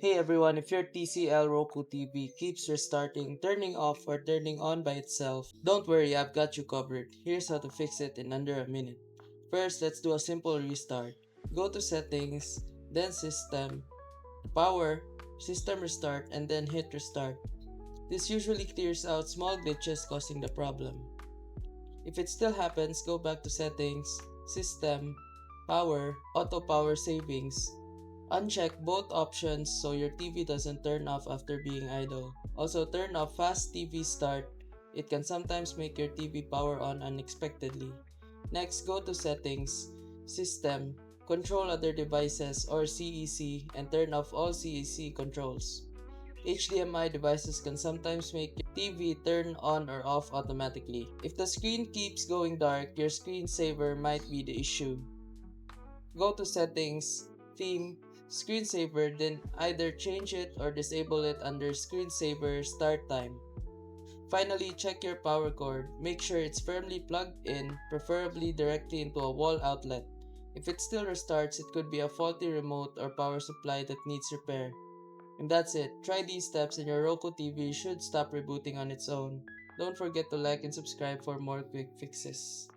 Hey everyone, if your TCL Roku TV keeps restarting, turning off, or turning on by itself, don't worry, I've got you covered. Here's how to fix it in under a minute. First, let's do a simple restart. Go to Settings, then System, Power, System Restart, and then hit Restart. This usually clears out small glitches causing the problem. If it still happens, go back to Settings, System, Power, Auto Power Savings. Uncheck both options so your TV doesn't turn off after being idle. Also, turn off Fast TV Start. It can sometimes make your TV power on unexpectedly. Next, go to Settings, System, Control Other Devices or CEC, and turn off all CEC controls. HDMI devices can sometimes make your TV turn on or off automatically. If the screen keeps going dark, your screensaver might be the issue. Go to Settings, Theme, Screensaver, then either change it or disable it under Screensaver Start Time. Finally, check your power cord. Make sure it's firmly plugged in, preferably directly into a wall outlet. If it still restarts, it could be a faulty remote or power supply that needs repair. And that's it. Try these steps and your Roku TV should stop rebooting on its own. Don't forget to like and subscribe for more quick fixes.